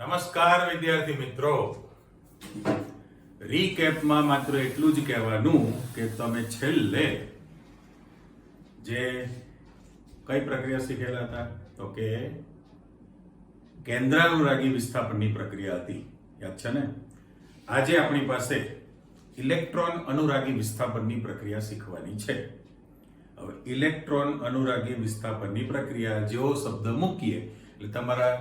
નમસ્કાર વિદ્યાર્થી મિત્રો, રીકેપમાં માત્ર એટલું જ કહેવાનું કે તમે છેલ્લે જે કઈ પ્રક્રિયા શીખેલા હતા તો કે કેન્દ્રાનુરાગી વિસ્થાપનની પ્રક્રિયા હતી, યાદ છે ને? આજે આપણી પાસે ઇલેક્ટ્રોન અનુરાગી વિસ્થાપનની પ્રક્રિયા શીખવાની છે. હવે ઇલેક્ટ્રોન અનુરાગી વિસ્થાપનની પ્રક્રિયા જેવો શબ્દ મૂકીએ એટલે તમારા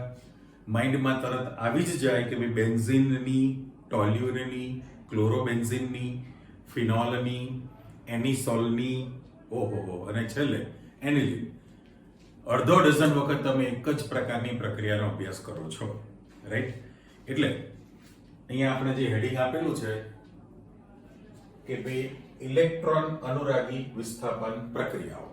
માઇન્ડમાં તરત આવી જ જાય કે ભાઈ બેન્ઝીનની, ટોલ્યુરેની, ક્લોરોબેન્ઝીનની, ફિનોલની, એનિસોલની, ઓહો અને છેલ્લે એનિલિન. અડધો ડઝન વખત તમે એક જ પ્રકારની પ્રક્રિયાનો અભ્યાસ કરો છો, રાઈટ? એટલે અહીંયા આપણે જે હેડિંગ આપેલું છે કે ભાઈ ઇલેક્ટ્રોન અનુરાગી વિસ્થાપન પ્રક્રિયાઓ,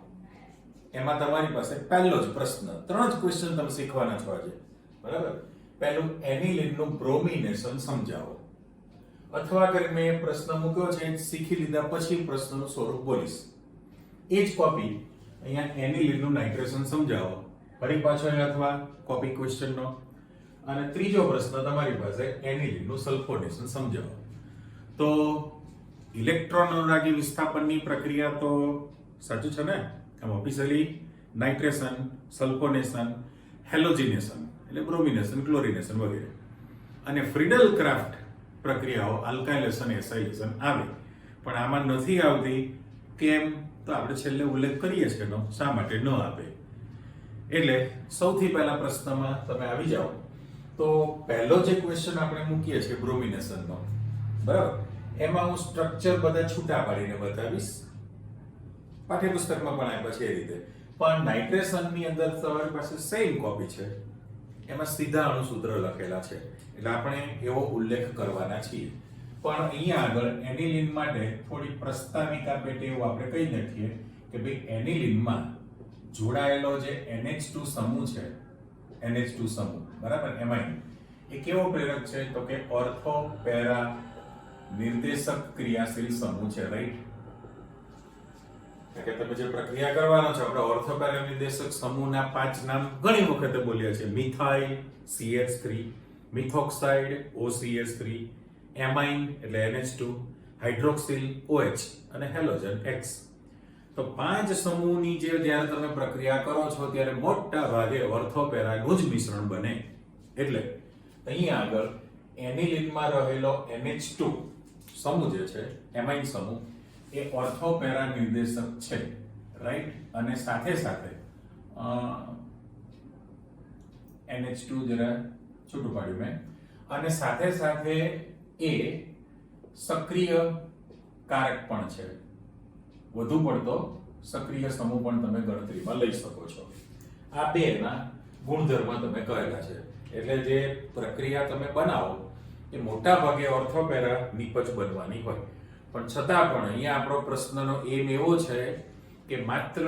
એમાં તમારી પાસે પહેલો જ પ્રશ્ન, 3 જ ક્વેશ્ચન તમે શીખવાના છો આજે, બરાબર? પહેલું, એનિલિનનું બ્રોમિનેશન સમજાવો. અથવા કરી મેં પ્રશ્ન મૂક્યો છે, શીખી લીધા પછી પ્રશ્નનું સ્વરૂપ બોલીશ. એ જ કોપી અહીંયા એનિલિનનું નાઇટ્રેશન સમજાવો, ફરી પાછો અથવા કોપી ક્વેશ્ચનનો. અને ત્રીજો પ્રશ્ન તમારી પાસે એનિલિનનું સલ્ફોનેશન સમજાવો. તો ઇલેક્ટ્રોન અનુરાગી વિસ્થાપનની પ્રક્રિયા તો સાચું છે ને? આમ ઓફિશિયલી નાઇટ્રેશન, સલ્ફોનેશન, હેલોજિનેશન એટલે બ્રોમિનેશન, ક્લોરિનેશન વગેરે. અને ફ્રીડલ ક્રાફ્ટ પ્રક્રિયાઓ આલ્કાઇલેશન, એસાઇલેશન આવે, પણ આમાં નથી આવતી. કેમ? તો આપણે છેલ્લે ઉલ્લેખ કરીએ છીએ એનો, શા માટે ન આપે. એટલે સૌથી પહેલા પ્રશ્નમાં તમે આવી જાઓ તો પહેલો જે ક્વેશ્ચન આપણે મૂકીએ છીએ બ્રોમિનેશનનો, બરાબર? એમાં હું સ્ટ્રક્ચર બધા છૂટા પાડીને બતાવીશ, પાઠ્યપુસ્તકમાં પણ આપ્યા છે એ રીતે. પણ નાઇટ્રેશનની અંદર તમારી પાસે સેમ કોપી છે, એમાં સીધા અણુસૂત્ર લખેલા છે, એટલે આપણે એવો ઉલ્લેખ કરવાના છીએ. પણ અહીંયા આગળ એનિલિન માટે થોડી પ્રસ્તાવિકા પેટે એવું આપણે કહી નાખીએ કે ભાઈ એનિલિનમાં જોડાયેલો જે NH2 સમૂહ છે, NH2 સમૂહ, બરાબર, એમાઇન, એ કેવો પ્રેરક છે? તો કે ઓર્થો પેરા નિર્દેશક ક્રિયાશીલ સમૂહ છે, રાઈટ? કે તમે જે પ્રક્રિયા કરવાનો છો, આપણે ઓર્થો પેરા નિર્દેશક સમૂહના 5 નામ ઘણી વખતે બોલ્યા છે. મિથાઇલ CH3, મિથોક્સાઇડ OCH3, એમાઇન એટલે NH2, હાઇડ્રોક્સિલ OH અને હેલોજન X. તો 5 સમૂહની જે જ્યારે તમે પ્રક્રિયા કરો છો ત્યારે મોટા ભાગે ઓર્થો પેરાનું જ મિશ્રણ બને. એટલે અહીંયા આગળ એનિલિનમાં રહેલો NH2 સમૂહ જે છે, એમાઇન સમૂહ, એ ઓર્થો પેરા નિર્દેશક છે, રાઈટ? અને સાથે સાથે NH2 જરા છૂટું પાડ્યું મેં, અને સાથે સાથે એ સક્રિય કારક પણ છે. વધુ પડતો સક્રિય સમૂહ પણ તમે ગણતરીમાં લઈ શકો છો. આ બેના ગુણધર્મ તમે કહેલા છે. એટલે જે પ્રક્રિયા તમે બનાવો એ મોટા ભાગે ઓર્થોપેરા નિપજ બનવાની હોય, પણ છતાં પણ અહીંયા આપણો પ્રશ્નનો એમ એવો છે કે માત્ર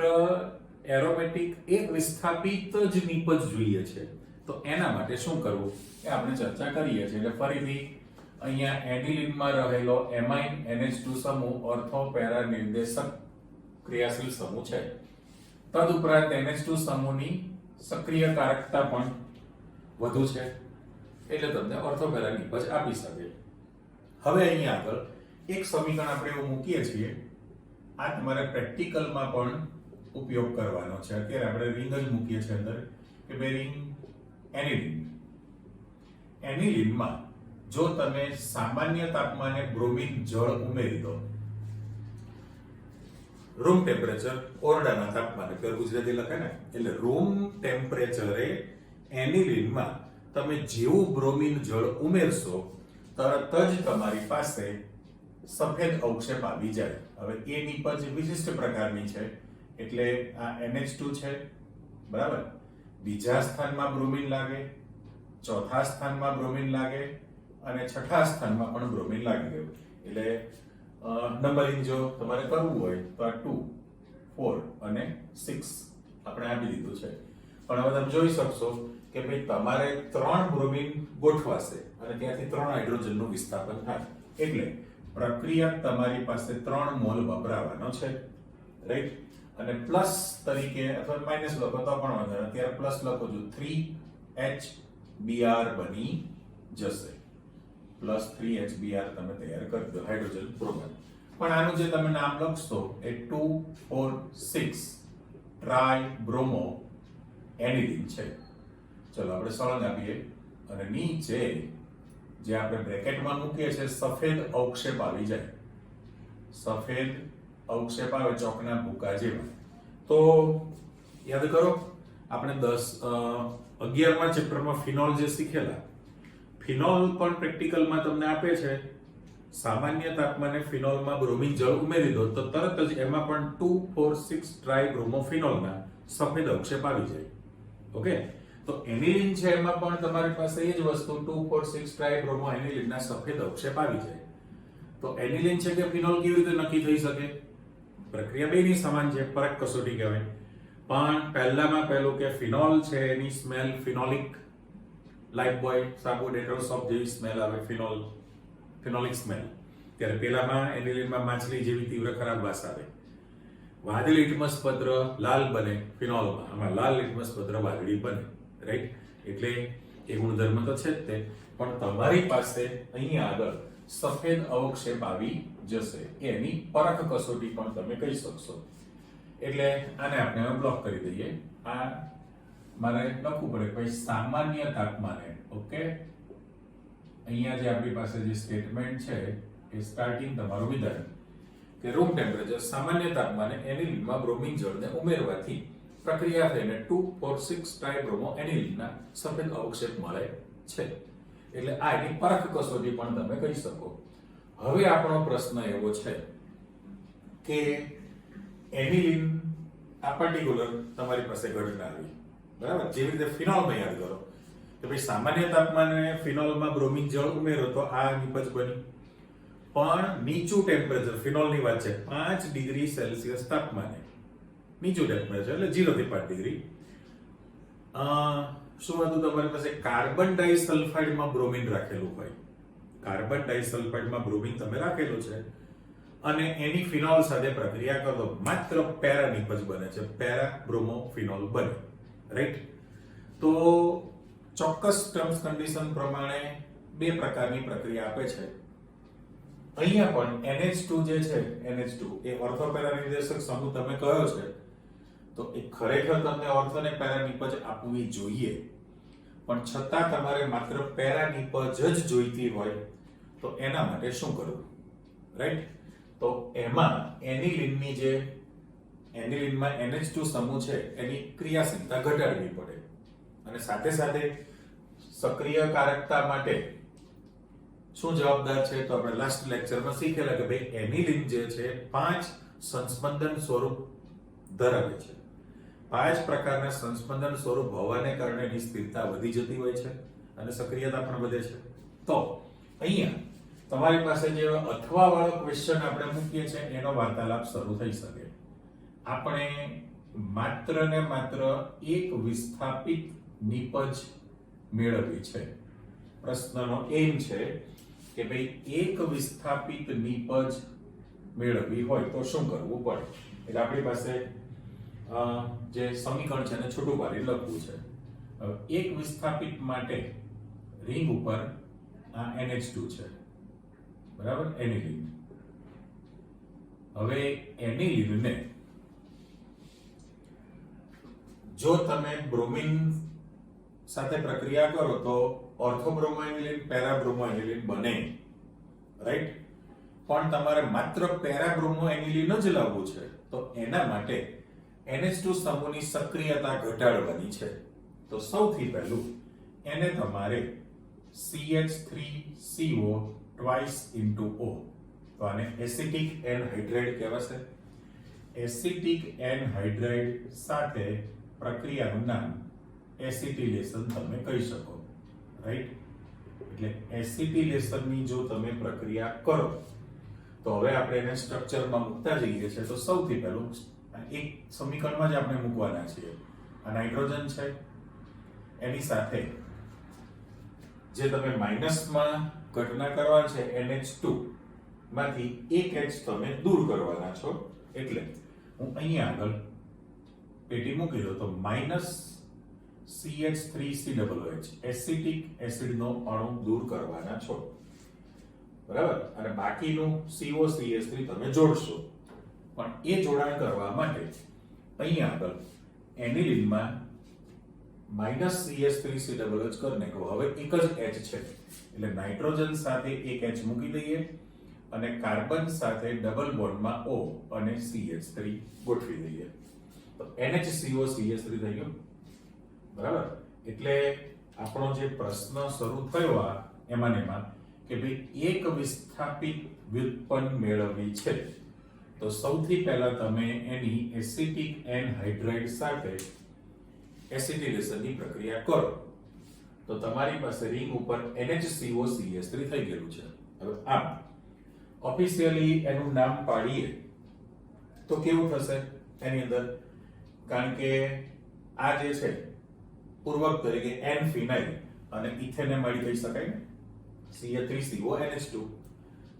એરોમેટિક એક વિસ્થાપિત જ નિપજ જોઈએ છે. તો એના માટે શું કરવું એ આપણે ચર્ચા કરીએ છીએ. એટલે ફરીથી અહીંયા એનિલિનમાં રહેલો એમાઇન NH2 સમૂહ ઓર્થો પેરા નિર્દેશક ક્રિયાશીલ સમૂહ છે. તદુપરાંત NH2 સમૂહની સક્રિય કારકતા પણ વધુ છે, એટલે તમને ઓર્થો પેરા નિપજ આપી શકે. હવે અહીંયા આગળ એક સમીકરણ આપણે એવું મૂકીએ છીએ, આ તમારે પ્રેક્ટિકલમાં પણ ઉપયોગ કરવાનો છે. અત્યારે આપણે રિંગ જ મૂકીએ છીએ અંદર કે બે રિંગ એનિલિન. એનિલિનમાં જો તમે સામાન્ય તાપમાને બ્રોમિન જળ ઉમેરી દો, રૂમ ટેમ્પરેચર, ઓરડાના તાપમાને, પેલું ગુજરાતી લખે ને, એટલે રૂમ ટેમ્પરેચરે એનિલિનમાં તમે જેવું બ્રોમિન જળ ઉમેરશો તરત જ તમારી પાસે સફેદ અવક્ષેપ આવી જાય. હવે એ નિપજ વિશિષ્ટ પ્રકારની છે, એટલે આ NH2 છે, બરાબર? બીજા સ્થાનમાં બ્રોમિન લાગે, ચોથા સ્થાનમાં બ્રોમિન લાગે, અને છઠ્ઠા સ્થાનમાં પણ બ્રોમિન લાગી ગયું. એટલે નંબરિંગ જો તમારે કરવું હોય તો આ 2, 4 અને 6 આપણે આપી દીધું છે. પણ હવે તમે જોઈ શકશો કે ભાઈ તમારે 3 બ્રોમિન ગોઠવાશે અને ત્યાંથી 3 હાઇડ્રોજનનું વિસ્થાપન થાય. એટલે પ્રક્રિયા તમારી પાસે 3 મોલ વપરાવાનો છે, રાઈટ? અને પ્લસ તરીકે અથવા માઇનસ લખો તો પણ વાંધો નથી. અત્યારે પ્લસ લખો છો 3H Br બની જશે. +3HBr તમે તૈયાર કરી દો હાઇડ્રોજન બ્રોમાઇડ. પણ આનું જે તમે નામ લખશો એ 2,4,6 ટ્રાઇબ્રોમો એનિલિન છે. ચલો આપણે સળંગ આપીએ અને નીચે જે આપણે બ્રેકેટમાં મૂકીએ છીએ સફેદ અવક્ષેપ આવી જાય. સફેદ અવક્ષેપ આવે ચોકના ભૂકા જેવા. તો યાદ કરો આપણે 11મા ચેપ્ટરમાં ફિનોલ જે શીખેલા, ફિનોલ પણ પ્રેક્ટિકલમાં તમને આપે છે. સામાન્ય તાપમાને ફિનોલમાં બ્રોમિન જળ ઉમેરી દો તો તરત જ એમાં પણ 2,4,6 ટ્રાઇબ્રોમોફિનોલના સફેદ અવક્ષેપ આવી જાય. ઓકે, તો એનિલિન છે એમાં પણ તમારી પાસે એ જ વસ્તુ 2,4,6 ટ્રાઇબ્રોમો એનિલિનના સફેદ અવક્ષેપ આવી જાય. તો એનિલિન છે કે ફિનોલ કેવી રીતે નક્કી થઈ શકે? પ્રક્રિયા બેની સમાન છે, ફરક કસોટી કહેવાય. પણ પહેલામાં પહેલું કે ફિનોલ છે એની સ્મેલ ફિનોલિક, લાઈફ બોય, સાબુ, ડેટોલ સોપ જેવી સ્મેલ આવે, ફિનોલિક સ્મેલ. ત્યારે પેલામાં એનિલિનમાં માછલી જેવી તીવ્ર ખરાબ વાસ આવે. વાદળી લિટમસ પત્ર લાલ બને ફિનોલમાં, આમાં લાલ લિટમસ પત્ર વાદળી બને. રાઈટ? એટલે એ ગુણધર્મ તો છે જ તે, પણ તમારી પાસે અહીંયા આગળ સફેદ અવક્ષેપ આવી જશે. એની પરખ કસોટી પણ તમે કહી શકશો. એટલે આને આપણે બ્લોક કરી દઈએ. આ મારે લખવું પડે પછી સામાન્ય તાપમાને. ઓકે, અહીંયા જે આપણી પાસે જે સ્ટેટમેન્ટ છે એ સ્ટાર્ટિંગ તમારું વિધાન કે રૂમ ટેમ્પરેચર સામાન્ય તાપમાને એનિલિનમાં બ્રોમિન જળને ઉમેરવાથી પ્રક્રિયા થઈને 2,4,6 ટ્રાઇબ્રોમો એનિલિનના સફેદ અવક્ષેપ મળે છે. એટલે આ એની પરખ કસોટી પણ તમે કહી શકો. હવે આપણો પ્રશ્ન એવો છે કે એનિલિન આ પર્ટિક્યુલર તમારી પાસે ઘટના આવી, બરાબર? જેવી રીતે ફિનોલમાં યાદ કરો કે ભાઈ સામાન્ય તાપમાને ફિનોલમાં બ્રોમિન જળ ઉમેરો તો આ નિપજ બની. પણ નીચું ટેમ્પરેચર, ફિનોલની વાત છે, 5 ડિગ્રી સેલ્સિયસ તાપમાને નીચું ટેમ્પરેચર એટલે 0 થી 5 ડિગ્રી. શું હતું તમારી પાસે? કાર્બન ડાઇસલ્ફાઇડમાં બ્રોમિન રાખેલું હોય. કાર્બન ડાઇસલ્ફાઇડમાં બ્રોમિન તમે રાખેલું છે અને એની ફિનોલ સાથે પ્રક્રિયા કરો માત્ર પેરા નિપજ બને છે, પેરા બ્રોમો ફિનોલ બને. રાઈટ? તો ચોક્કસ ટર્મ્સ કન્ડિશન પ્રમાણે બે પ્રકારની પ્રક્રિયા આપે છે. અહીંયા પણ NH2 જે છે, NH2 એ ઓર્થોપેરા નિર્દેશક સમૂહ તમે કહ્યો છે, તો એ ખરેખર તમને ઓર્થો અને પેરા નિપજ આપવી જોઈએ. પણ છતાં તમારે માત્ર પેરા નિપજ જ જોઈતી હોય તો એના માટે શું કરવું? રાઈટ? તો એમાં એનિલિનની જે એનિલિનમાં NH2 સમૂહ છે એની ક્રિયાશીલતા ઘટાડવી પડે અને સાથે સાથે સક્રિયકારકતા માટે શું જવાબદાર છે? તો આપણે લાસ્ટ લેક્ચરમાં શીખેલા કે ભાઈ એનિલિન જે છે 5 સંસ્પંદન સ્વરૂપ ધરાવે છે. 5 પ્રકારના સંસ્પંદન સ્વરૂપ હોવાને કારણે એની સ્થિરતા વધી જતી હોય છે અને સક્રિયતા પણ વધે છે. તો અહીંયા તમારી પાસે જે અથવા વાળો ક્વેશ્ચન આપણે મૂકીએ છીએ એનો વાર્તાલાપ શરૂ થઈ શકે. આપણે માત્ર ને માત્ર એક વિસ્થાપિત નિપજ મેળવવી છે. પ્રશ્નનો એમ છે કે ભાઈ એક વિસ્થાપિત નિપજ મેળવવી હોય તો શું કરવું પડે? એટલે આપણી પાસે જે સમીકરણ છે એને છૂટું પાડી લખવું છે. હવે એક વિસ્થાપિત માટે રિંગ ઉપર આ NH2 છે, બરાબર? એનિલિન. હવે એનિલિનને જો તમે બ્રોમિન સાથે પ્રક્રિયા કરો તો ઓર્થોબ્રોમો એનિલિન, પેરાબ્રોમો એનિલિન બને. રાઈટ? પણ તમારે માત્ર પેરાબ્રોમો એનિલિન જ લાવવું છે તો એના માટે NH2 સમૂહની સક્રિયતા ઘટાડવાની છે. તો સૌથી પહેલું એને તમારે CH3CO twice into O, તો આને એસિટિક એનહાઇડ્રાઇડ કહેવાશે. એસિટિક એનહાઇડ્રાઇડ સાથે પ્રક્રિયાનું નામ એસિટિલેશન તમે કહી શકો. રાઈટ? એટલે એસિટિલેશનની જો તમે પ્રક્રિયા કરો તો હવે આપણે એને સ્ટ્રક્ચરમાં મૂકતા જઈએ છીએ. તો સૌથી પહેલું એક સમીકરણમાં જ આપણે મૂકવાના છીએ. આ નાઇટ્રોજન છે, એની સાથે જે તમે માઇનસમાં ઘટના કરવાની છે NH2 માંથી એક H તમે દૂર કરવાના છો. એટલે હું અહીંયા આગળ પેટી મૂકી દઉં તો CH3COOH એસિટિક એસિડનો અણુ દૂર કરવાના છો, બરાબર? અને બાકીનું COCH3 તમે જોડશો, પણ એ જોડાણ કરવા માટે અહીંયા આગળ એનિલિનમાં -CH3COOH કરીને કહો. હવે એક જ H છે એટલે નાઇટ્રોજન સાથે એક H મૂકી દઈએ અને કાર્બન સાથે ડબલ બોન્ડમાં O અને CH3 ગોઠવી દઈએ તો NHCOCH3 થઈ ગયો, બરાબર? એટલે આપણો જે પ્રશ્ન શરૂ થયો એમાં કે ભાઈ એક વિસ્થાપિત વ્યુત્પન્ન મેળવવી છે તો સૌથી પહેલા તમે એની એસિટિક એનહાઇડ્રાઇડ સાથે એસિટિલેશનની પ્રક્રિયા કરો તો તમારી પાસે રિંગ ઉપર NHCOCH3 થઈ ગયેલું છે. હવે આમ ઓફિશિયલી એનું નામ પાડીએ તો કેવું થશે એની અંદર, કારણ કે આ જે છે પૂર્વક તરીકે N ફિનાઇલ અને ઇથેનેમાઇડ કહી શકાય ને, CH3CONH2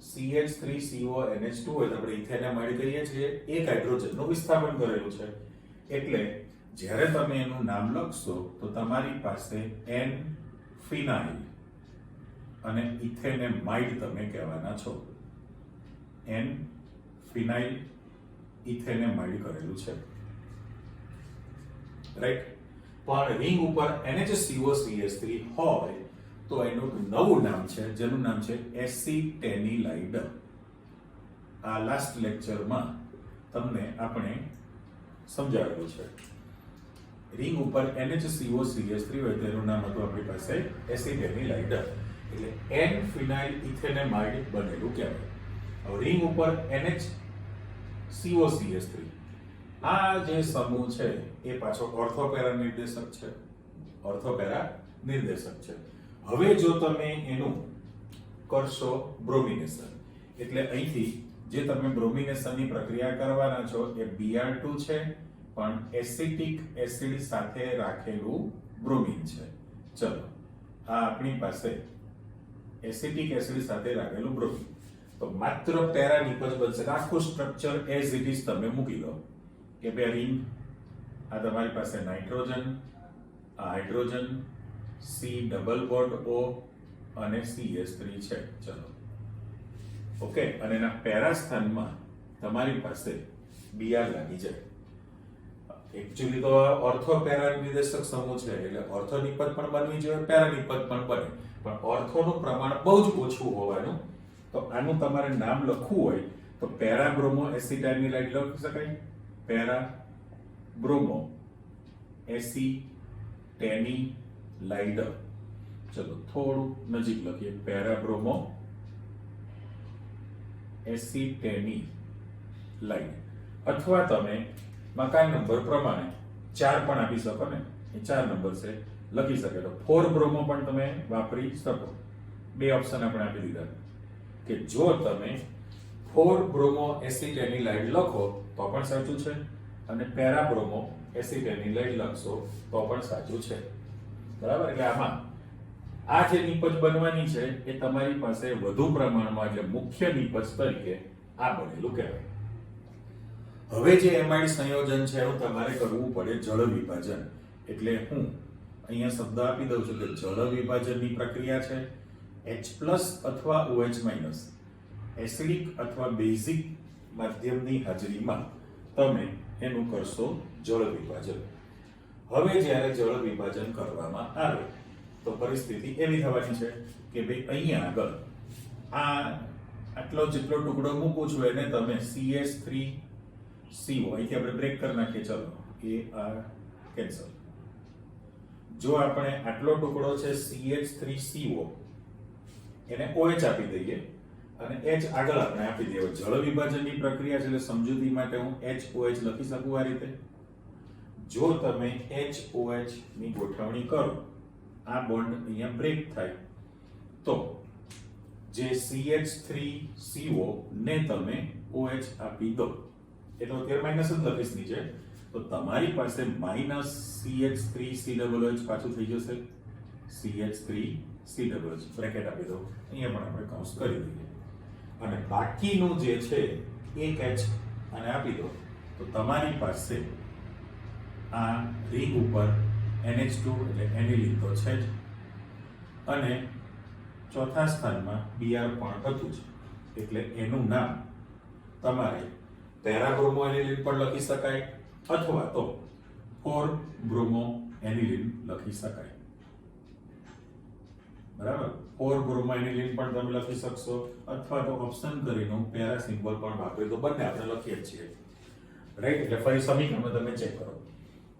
CH3CONH2 હોય તો આપણે ઇથેનેમાઇડ કહીએ છીએ, એક હાઇડ્રોજનનું વિસ્થાપન કરેલું છે એટલે જ્યારે તમે એનું નામ લખશો તો તમારી પાસે N ફિનાઇલ અને ઇથેનેમાઇડ તમે કહેવાના છો. N ફિનાઇલ ઇથેનેમાઇડ કરેલું છે, રાઈટ? પણ રિંગ ઉપર NHCOCH3 હોય તો એનું નવું નામ છે જેનું નામ છે એસિટેનિલાઇડ. આ લાસ્ટ લેક્ચરમાં તમને આપણે સમજાવેલું છે. રિંગ ઉપર NHCOCH3 હોય તો એનું નામ હતું આપણી પાસે એસિટેનિલાઇડ એટલે N ફિનાઇલ ઇથેનેમાઇડ બનેલું કહેવાય. હવે રિંગ ઉપર NHCOCH3 આ જે સમૂહ છે એ પાછો ઓર્થોપેરા નિર્દેશક છે, ઓર્થોપેરા નિર્દેશક છે. હવે જો તમે એનું કરશો બ્રોમિનેશન એટલે અહીંથી જે તમે બ્રોમિનેશનની પ્રક્રિયા કરવાના છો એ Br2 છે પણ એસિટિક એસિડ સાથે રાખેલું બ્રોમિન છે. ચલો આ આપણી પાસે એસિટિક એસિડ સાથે રાખેલું બ્રોમિન તો માત્ર પેરા નિપજ બનશે. આખું સ્ટ્રક્ચર એઝ ઇટ ઇઝ તમે મૂકી દો કે બે રિંગ, આ તમારી પાસે નાઇટ્રોજન, આ hydrogen, C double bond O અને CH3 છે. ચલો ઓકે, અને એના પેરા સ્થાનમાં તમારી પાસે Br લાગી જાય. એકચ્યુઅલી તો ઓર્થો પેરા નિર્દેશક સમૂહ છે એટલે ઓર્થો નિપજ પણ બનવી જોઈએ, પેરા નિપજ પણ બને, પણ ઓર્થોનું પ્રમાણ બહુ જ ઓછું હોવાનું. તો આનું તમારે નામ લખવું હોય તો પેરા બ્રોમો એસિટાઇનિલાઇડ લખી શકાય, પેરા બ્રોમો એસિટેનિલાઇડ. ચલો થોડું નજીક લખીએ, પેરા બ્રોમો એસિટેનિલાઇડ. અથવા તમે મકાન નંબર પ્રમાણે 4 પણ આપી શકો ને, એ 4 નંબર છે લખી શકે તો 4 બ્રોમો પણ તમે વાપરી શકો. બે ઓપ્શન આપણે આપી દીધા કે જો તમે 4 બ્રોમો એસિટેનિલાઇડ લખો તો પણ સાચું છે અને પેરા બ્રોમો એસિટેનિલાઇડ લખશો તો પણ સાચું છે, બરાબર? એટલે આમાં આ જે નિપજ બનવાની છે એ તમારી પાસે વધુ પ્રમાણમાં એટલે મુખ્ય નિપજ તરીકે આ બનેલું કહેવાય. હવે જે એમાઇડ સંયોજન છે એનું તમારે કરવું પડે જળ વિભાજન. એટલે હું અહીંયા શબ્દ આપી દઉં છું કે જળ વિભાજનની પ્રક્રિયા છે H+ અથવા OH- એસિડિક અથવા બેઝિક માધ્યમની હાજરીમાં તમે એનું કરશો જળ વિભાજન. હવે જ્યારે જળ વિભાજન કરવામાં આવે તો પરિસ્થિતિ એવી થવાની છે કે ભાઈ અહીંયા આગળ આટલો જેટલો ટુકડો મૂકું છું એને તમે CH3CO અહીંથી આપણે બ્રેક કરી નાખીએ. ચલો એ આ કેન્સલ. જો આપણે આટલો ટુકડો છે CH3CO એને OH આપી દઈએ અને H આગળ આપણે આપી દઈએ. જળ વિભાજનની પ્રક્રિયા છે એટલે સમજૂતી માટે હું HOH લખી શકું આ રીતે. જો તમે HOH ની ગોઠવણી કરો, આ બોન્ડ અહીંયા બ્રેક થાય તો જે CH3CO ને તમે OH આપી દો એટલે અત્યારે માઇનસ જ લખીશ નીચે તો તમારી પાસે -CH3COOH પાછું થઈ જશે. CH3COOH બ્રેકેટ આપી દો, અહીંયા પણ આપણે કૌંસ કરી દઈએ અને બાકીનું જે છે એક H અને આપી દો તો તમારી પાસે આ રિંગ ઉપર NH2 એટલે એનિલિન તો છે જ, અને ચોથા સ્થાનમાં Br પણ હતું જ, એટલે એનું નામ તમારે પેરાબ્રોમો એનિલિન પણ લખી શકાય અથવા તો 4-બ્રોમો એનિલિન લખી શકાય. બરાબર, 4-બ્રોમો એનિલિન પણ તમે લખી શકશો અથવા તો ઓપ્શન કરીને પેરા સિમ્બોલ પણ વાપરી તો બંને આપણે લખીએ છીએ. રાઈટ, એટલે ફરી સમીકરણમાં તમે ચેક કરો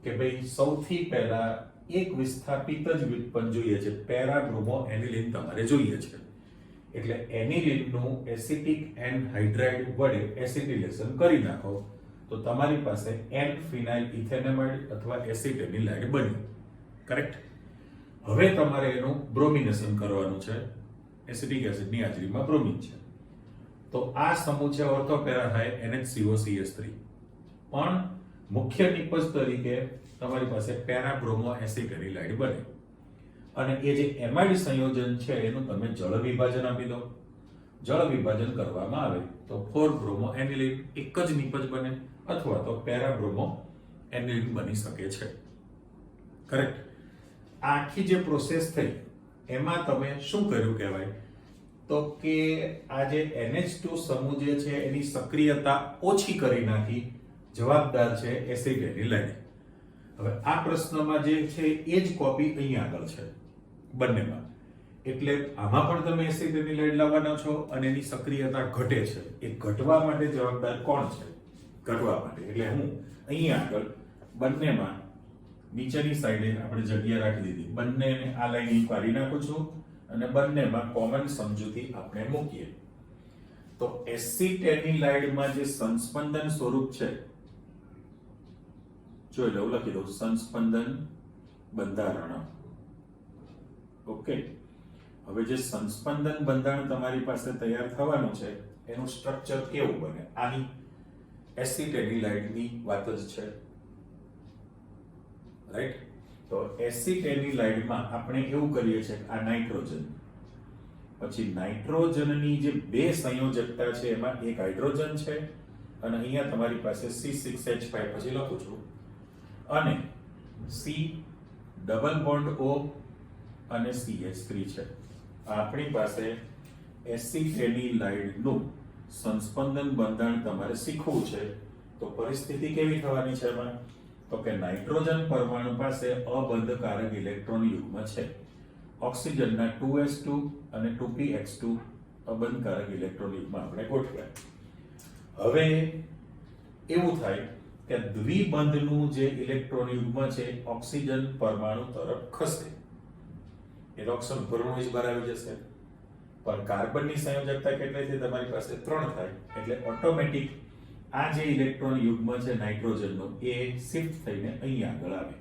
કે ભાઈ સૌથી પહેલા એક વિસ્થાપિત જ વ્યુત્પન્ન જોઈએ છે, પેરાબ્રોમો એનિલિન તમારે જોઈએ છે. એટલે એનિલિનનું એસિટિક એન્હાઇડ્રાઇડ વડે એસિટિલેશન કરી નાખો તો તમારી પાસે N-ફિનાઇલ ઇથેનેમાઇડ અથવા એસિટેનિલાઇડ બન્યું. કરેક્ટ. હવે તમારે એનું બ્રોમિનેશન કરવાનું છે. એસિટિક એસિડની હાજરીમાં બ્રોમિન છે તો આ સમૂહ છે ઓર્થોપેરા થાય NHCOCH3. પણ મુખ્ય નિપજ તરીકે તમારી પાસે પેરાબ્રોમો એસિટેનિલાઇડ બને અને એ જે એમાઇડ સંયોજન છે એનું તમે જળ વિભાજન આપી દો. જળ વિભાજન કરવામાં આવે તો 4-બ્રોમો એનિલિન એક જ નિપજ બને અથવા તો પેરાબ્રોમો એનિલિન બની શકે છે. કરેક્ટ. આખી જે પ્રોસેસ થઈ એમાં તમે શું કર્યું કહેવાય તો કે આ જે NH2 સમૂહ જે છે એની સક્રિયતા ઓછી કરી નાખી, જવાબદાર છે એસિટેનિલાઇડ. હવે આ પ્રશ્નમાં જે છે એ જ કોપી અહીંયા આગળ છે બંનેમાં, એટલે આમાં પણ તમે એસિટેનિલાઇડ લાવવાના છો અને એની સક્રિયતા ઘટે છે. એ ઘટવા માટે જવાબદાર કોણ છે? ઘટવા માટે એટલે હું અહીંયા આગળ બંનેમાં નીચેની સાઈડે આપણે જગ્યા રાખી દીધી, બંનેને આ લાઈન કાઢી નાખું છું અને બંનેમાં કોમન સમજૂતી આપણે મૂકીએ તો એસિટેનિલાઇડમાં જે સંસ્પંદન સ્વરૂપ છે, જોઈ લો, લખી દઉં સંસ્પંદન બંધારણ. ઓકે, હવે જે સંસ્પંદન બંધારણ તમારી પાસે તૈયાર થવાનું છે એનું સ્ટ્રક્ચર કેવું બને? આની એસિટેનિલાઇડની વાત જ છે. રાઈટ, તો એસિટેનિલાઇડમાં આપણે એવું કરીએ છીએ આ નાઇટ્રોજન, પછી નાઇટ્રોજનની જે બે સંયોજકતા છે એમાં એક હાઇડ્રોજન છે અને અહીંયા તમારી પાસે C6H5 પછી લખું છું અને C ડબલ બોન્ડ O અને CH3 છે. આપણી પાસે એસિટેનિલાઇડનું સંસ્પંદન બંધારણ તમારે શીખવું છે તો પરિસ્થિતિ કેવી થવાની છે એમાં તો કે નાઇટ્રોજન પરમાણુ પાસે અબંધકારક ઇલેક્ટ્રોન યુગ્મ છે. ઓક્સિજનના 2s2 અને 2px2 અબંધકારક ઇલેક્ટ્રોન યુગ્મ આપણે ગોઠવ્યા. હવે એવું થાય કે દ્વિબંધનું જે ઇલેક્ટ્રોન યુગ્મ છે ઓક્સિજન પરમાણુ તરફ ખસે, એટલે ઓક્સિજન પરમાણુ જ બહાર આવી જશે. પણ કાર્બનની સંયોજકતા કેટલી છે? તમારી પાસે 3 થાય એટલે ઓટોમેટિક આ જે ઇલેક્ટ્રોન યુગ્મ છે નાઇટ્રોજનનું એ શિફ્ટ થઈને અહીંયા આગળ આવે.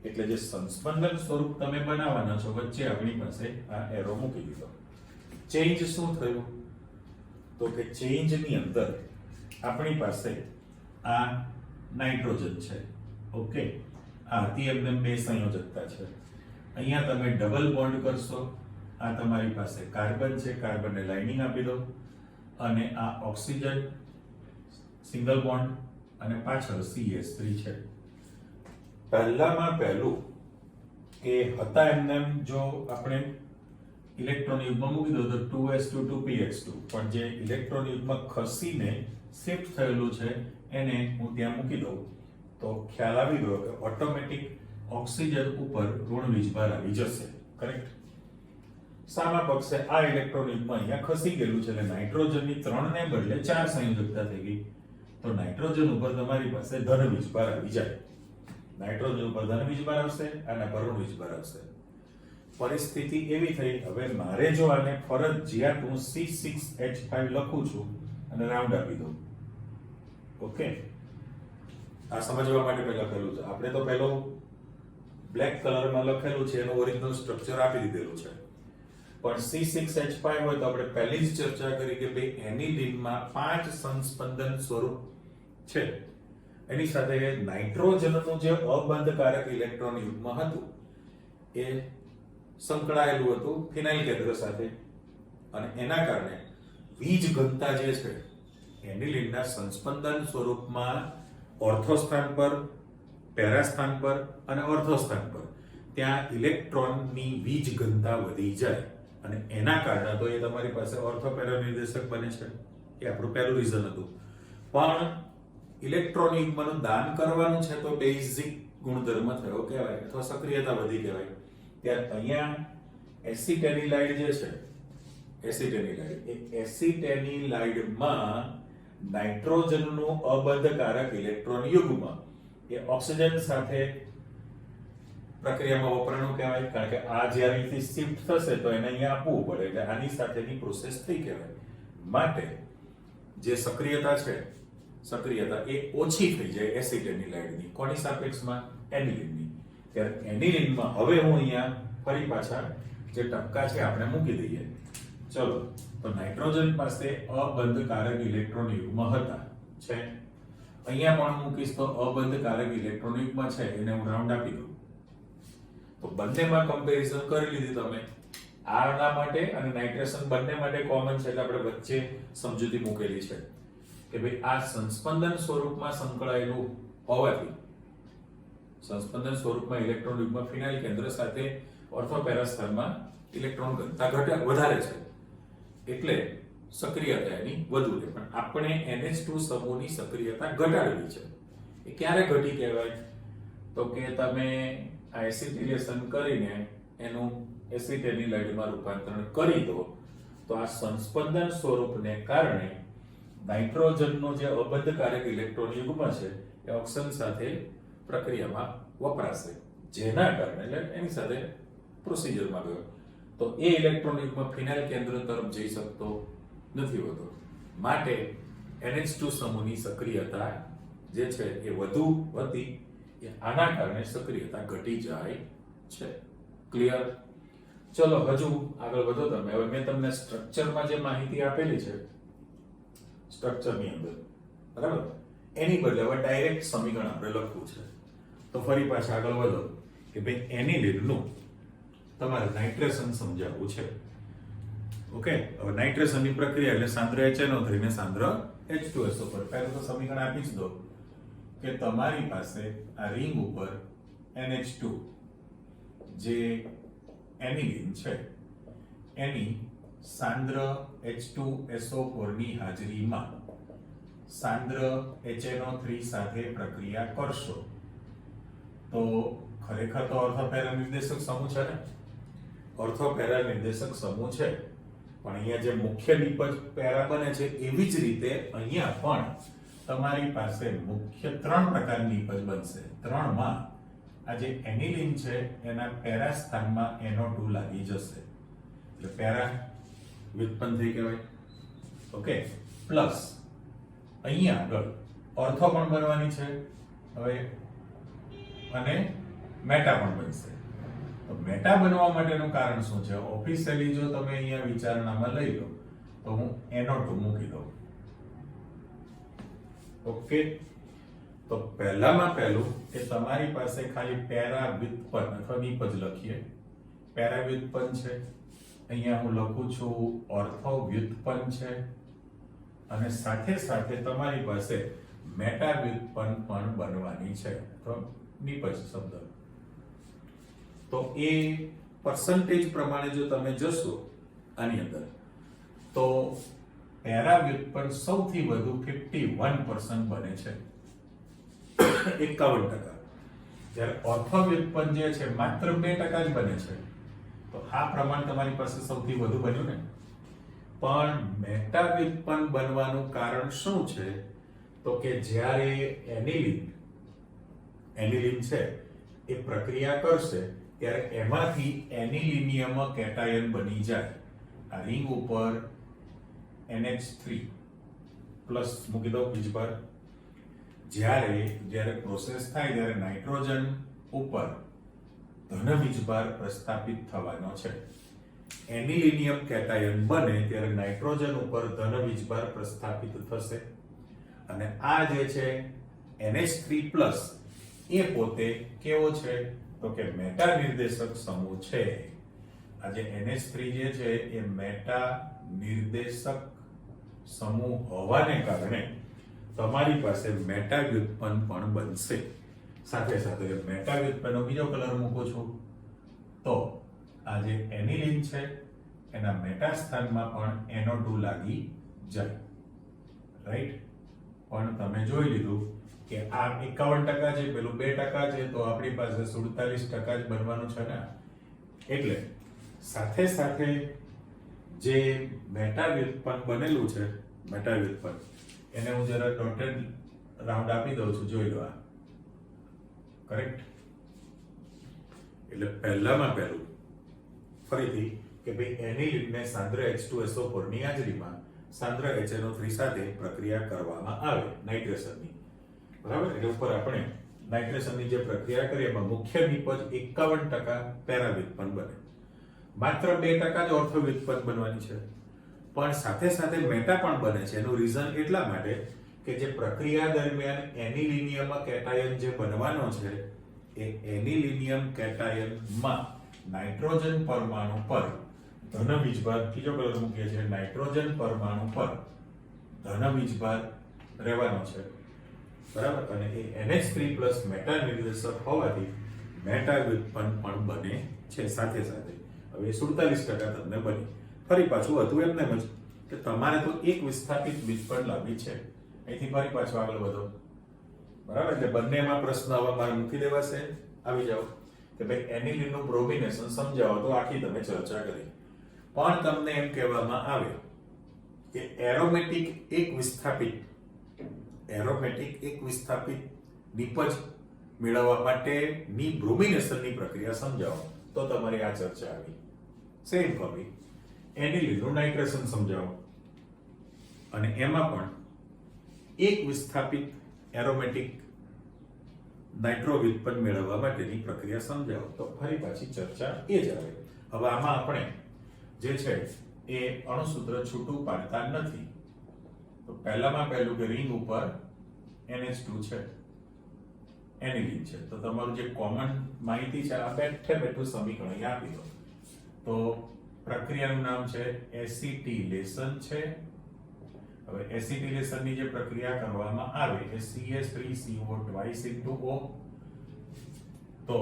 એટલે જે સંસ્પંદન સ્વરૂપ તમે બનાવવાના છો વચ્ચે આપણી પાસે આ એરો મૂકી દીધો. ચેન્જ શું થયું તો કે ચેન્જની અંદર આપણી પાસે આ નાઇટ્રોજન છે. ઓકે, આ હતી એમને બે સંયોજકતા છે. અહીંયા તમે ડબલ બોન્ડ કરશો, આ તમારી પાસે કાર્બન છે, કાર્બનને લાઇનિંગ આપી દો અને આ ઓક્સિજન સિંગલ બોન્ડ અને પાછળ CH3 છે. પહેલામાં પહેલું કે હતા એમને જો આપણે ઇલેક્ટ્રોન યુગ્મ મૂકી દો તો 2s2 2px2, પણ જે ઇલેક્ટ્રોન યુગ્મ ખસીને શિફ્ટ થયેલું છે એને હું ત્યાં મૂકી દઉં તો ખ્યાલ આવી ગયો કે ઓટોમેટિક ઓક્સિજન ઉપર ઋણ વીજભાર આવી જશે. કરેક્ટ. સામા પક્ષે આ ઇલેક્ટ્રોન યુગ્મ અહીંયા ખસી ગયેલું છે એટલે નાઇટ્રોજનની 3 ને બદલે 4 સંયોજકતા થઈ ગઈ તો નાઇટ્રોજન ઉપર તમારી પાસે ધન વીજભાર આવી જાય. નાઇટ્રોજન ઉપર ધન વીજભાર આવશે અને ઋણ વીજભાર આવશે. પરિસ્થિતિ એવી થઈ, હવે મારે જો આને ફરજિયાત હું C6H5 લખું છું અને રાઉન્ડ આપી દઉં. ઓકે, આ સમજવા માટે પહેલા લખેલું છે આપણે તો પહેલો બ્લેક કલરમાં લખેલું છે એનું ઓરિજિનલ સ્ટ્રક્ચર આપી દીધેલું છે. પણ C6H5 હોય તો આપણે પહેલી જ ચર્ચા કરી કે ભાઈ એનિલિનમાં 5 સંસ્પંદન સ્વરૂપ છે. એની સાથે નાઇટ્રોજનનું જે અબંધકારક ઇલેક્ટ્રોન યુગ્મ હતું એ સંકળાયેલું હતું ફિનાઇલ કેન્દ્ર સાથે અને એના કારણે વીજ ઘનતા જે છે એનિલિનના સંસ્પંદન સ્વરૂપમાં ઓર્થો સ્થાન પર પેરા સ્થાન પર અને ઓર્થો સ્થાન પર ત્યાં ઇલેક્ટ્રોનની વીજ ઘનતા વધી જાય અને એના કારણે તો એ તમારી પાસે ઓર્થો પેરા નિર્દેશક બને છે. એ આપણું પહેલું રીઝન હતું. પણ ઇલેક્ટ્રોન યુગ્મનું દાન કરવાનું છે તો બેઝિક ગુણધર્મ થયો કહેવાય અથવા સક્રિયતા વધી કહેવાય. ત્યારે અહીંયા એસિટેનિલાઇડ જે છે, એસિટેનિલાઇડમાં નાઇટ્રોજનનું અબંધકારક ઇલેક્ટ્રોન યુગ્મ એ ઓક્સિજન સાથે પ્રક્રિયામાં વપરાણું કહેવાય. કારણ કે આ જ્યારે અહીંથી શિફ્ટ થશે તો એને અહીંયા આપવું પડે એટલે આની સાથેની પ્રોસેસ થઈ કહેવાય. માટે જે સક્રિયતા છે, સક્રિયતા એ ઓછી થઈ જાય એસિટેનિલાઇડની. કોની સાપેક્ષમાં? એનિલિનની. ત્યારે એનિલિનમાં હવે હું અહીંયા ફરી પાછા જે ટપકા છે આપણે મૂકી દઈએ. ચલો, તો નાઇટ્રોજન પાસે અબંધકારક ઇલેક્ટ્રોન યુગ્મ હતા છે. અહીંયા પણ મૂકીશ તો અબંધકારક ઇલેક્ટ્રોન યુગ્મ છે, એને હું રાઉન્ડ આપી દઉં. તો બંનેમાં કમ્પેરિઝન કરી લીધી તમે. આના માટે અને નાઇટ્રેશન બંને માટે કોમન છે એટલે આપણે વચ્ચે સમજૂતી મૂકેલી છે કે ભાઈ આ સંસ્પંદન સ્વરૂપમાં સંકળાયેલું હોવાથી સંસ્પંદન સ્વરૂપમાં ઇલેક્ટ્રોન યુગ્મ ફિનાઇલ કેન્દ્ર સાથે ઓર્થો પેરા સ્થાનમાં ઇલેક્ટ્રોન ઘનતા વધારે છે એટલે સક્રિયતા એની વધુ છે. પણ આપણે NH2 સમૂહની સક્રિયતા ઘટાડવી છે. એ ક્યારે ઘટી કહેવાય? તો કે તમે આ એસિટિલેશન કરીને એનું એસિટેનિલાઇડમાં રૂપાંતરણ કરી દો તો આ સંસ્પંદન સ્વરૂપને કારણે નાઇટ્રોજનનો જે અબંધકારક ઇલેક્ટ્રોન યુગ્મ છે એ ઓક્સિજન સાથે પ્રક્રિયામાં વપરાશે, જેના કારણે એટલે એની સાથે પ્રોસિજરમાં ગયો તો એ ઇલેક્ટ્રોન યુગ્મ ફિનાઇલ કેન્દ્ર તરફ જઈ શકતો નથી હોતો. માટે NH2 સમૂહની સક્રિયતા જે છે એ વધુ હતી. આના કારણે સક્રિયતા ઘટી જાય છે. ક્લિયર? ચલો હજુ આગળ વધો તમે. હવે મેં તમને સ્ટ્રક્ચરમાં જે માહિતી આપેલી છે સ્ટ્રક્ચરની અંદર, બરાબર, એની બદલે હવે ડાયરેક્ટ સમીકરણ આપણે લખવું છે. તો ફરી પાછા આગળ વધો કે ભાઈ એનિલિનનું તમારે નાઇટ્રેશન સમજાવવું છે. ઓકે, હવે નાઇટ્રેશનની પ્રક્રિયા એટલે સાંદ્ર HNO3 ને સાંદ્ર H2SO પર. પહેલું તો સમીકરણ આપી જ દો કે તમારી પાસે આ રિંગ ઉપર NH2 જે એનિલિન છે એની સાંદ્ર H2SO4 ની હાજરીમાં સાંદ્ર HNO3 સાથે પ્રક્રિયા કરશો તો ખરેખર તો ઓર્થોપેરા નિર્દેશક સમૂહ છે ને, ઓર્થોપેરા નિર્દેશક સમૂહ છે. પણ અહીંયા જે મુખ્ય નિપજ પેરા બને છે એવી જ રીતે અહીંયા પણ તમારી પાસે મુખ્ય 3 પ્રકારની નિપજ બનશે. 3માં આ જે એનિલિન છે એના પેરા સ્થાનમાં NO2 લાગી જશે એટલે પેરા વ્યુત્પન્ન થઈ કહેવાય. ઓકે, પ્લસ અહીંયા આગળ ઓર્થો પણ બનવાની છે હવે અને મેટા પણ બનશે. તો મેટા બનવા માટેનું કારણ શું છે? ઓફિશિયલી જો તમે અહીંયા વિચારણામાં લઈ લો તો હું NO2 મૂકી દઉં. ઓકે, તો પહેલામાં પહેલું કે તમારી પાસે ખાલી પેરા વ્યુત્પન્ન અથવા નિપજ લખીએ. પેરા વ્યુત્પન્ન છે, અહીંયા હું લખું છું ઓર્થો વ્યુત્પન્ન છે અને સાથે સાથે તમારી પાસે મેટા વ્યુત્પન્ન પણ બનવાની છે તો નિપજ શબ્દ. તો એ પર્સન્ટેજ પ્રમાણે જો તમે જશો આની અંદર તો પેરા વ્યુત્પન્ન સૌથી વધુ 51% બને છે, 51%. જ્યારે ઓર્થો વ્યુત્પન્ન જે છે માત્ર 2% જ બને છે. તો આ પ્રમાણ તમારી પાસે સૌથી વધુ બન્યું ને. પણ મેટા વ્યુત્પન્ન બનવાનું કારણ શું છે? તો કે જ્યારે એનિલિન છે એ પ્રક્રિયા કરશે ત્યારે એમાંથી એનિલિનિયમ કેટાયન બની જાય. આ રિંગ ઉપર NH3 પ્લસ મૂકી દો બીજ પર. જ્યારે પ્રોસેસ થાય ત્યારે નાઇટ્રોજન ઉપર ધન વીજભાર પ્રસ્થાપિત થવાનો છે. એનિલિનિયમ કેટાયન બને ત્યારે નાઇટ્રોજન ઉપર ધન વીજભાર પ્રસ્થાપિત થશે અને આ જે છે NH3+ એ પોતે કેવો છે? તો કે મેટા નિર્દેશક સમૂહ છે. આ જે NH3 જે છે એ મેટા નિર્દેશક સમૂહ હોવાને કારણે તમારી પાસે મેટા વ્યુત્પન્ન પણ બનશે. સાથે સાથે મેટા વ્યુત્પન્નનો બીજો કલર મૂકું છું તો આ જે એનિલિન છે એના મેટા સ્થાનમાં પણ NO2 લાગી જાય, રાઈટ? પણ તમે જોઈ લીધું કે આ 51% છે, પેલું 2% છે, તો આપણી પાસે 47% જ બનવાનું છે ને. એટલે સાથે સાથે જે મેટા વ્યુત્પન્ન બનેલું છે, મેટા વ્યુત્પન્ન, એને હું જરા ડોટેડ રાઉન્ડ આપી દઉં છું, જોઈ લો. આ કરેક્ટ. એટલે પહેલામાં પહેલું ફરીથી કે ભાઈ એનિલિનને સાંદ્ર H2SO4 ની હાજરીમાં સાંદ્ર HNO3 સાથે પ્રક્રિયા કરવામાં આવે નાઇટ્રેશનની, બરાબર? એટલે ઉપર આપણે નાઇટ્રેશનની જે પ્રક્રિયા કરીએ એમાં મુખ્ય નિપજ 51% પેરા વ્યુત્પન્ન બને, માત્ર 2% જ ઓર્થો વ્યુત્પન્ન બનવાની છે. પણ સાથે સાથે મેટા પણ બને છે. એનું રીઝન એટલા માટે કે જે પ્રક્રિયા દરમિયાન એનિલિનિયમ કેટાયન જે બનવાનો છે એ એનિલિનિયમ કેટાયનમાં નાઇટ્રોજન પરમાણુ પર ધન વીજભાર, બીજો કલર મૂકીએ છીએ, નાઇટ્રોજન પરમાણુ પર ધન વીજભાર રહેવાનો છે, બરાબર? અને એ NH3+ મેટા નિર્દેશક હોવાથી મેટા વ્યુત્પન્ન પણ બને છે સાથે સાથે. હવે 47% તમને બની. ફરી પાછું હતું એમને જ કે તમારે તો એક વિસ્થાપિત વ્યુત્પન્ન લાવવી છે. અહીંથી ફરી પાછું આગળ વધો, બરાબર? એટલે બંનેમાં પ્રશ્ન હવે મારે મૂકી દેવાશે. આવી જાઓ કે ભાઈ એનિલિનનું બ્રોમિનેશન સમજાવો, તો આખી તમે ચર્ચા કરી. પણ તમને એમ કહેવામાં આવે કે એરોમેટિક એક વિસ્થાપિત નિપજ મેળવવા માટેની બ્રોમિનેશનની પ્રક્રિયા સમજાવો, તો તમારી આ ચર્ચા આવી. સેમ કવિ એનિલિનનું નાઇટ્રેશન સમજાવો અને એમાં પણ એક વિસ્થાપિત એરોમેટિક નાઇટ્રો વ્યુત્પન્ન મેળવવા માટેની પ્રક્રિયા સમજાવો, તો ફરી પાછી ચર્ચા એ જ આવે. હવે આમાં આપણે જે છે એ અણુસૂત્ર છૂટું પાડતા નથી. તો પહેલામાં પહેલું કે રિંગ ઉપર NH2 છે, એનિલિન છે, તો તમારું જે કોમન માહિતી છે આ બેઠું સમીકરણ અહીં આપી દો. તો પ્રક્રિયાનું નામ છે એસિટિલેશન છે. હવે એસિટિલેશનની જે પ્રક્રિયા કરવામાં આવે એ CH3CO twice into O. તો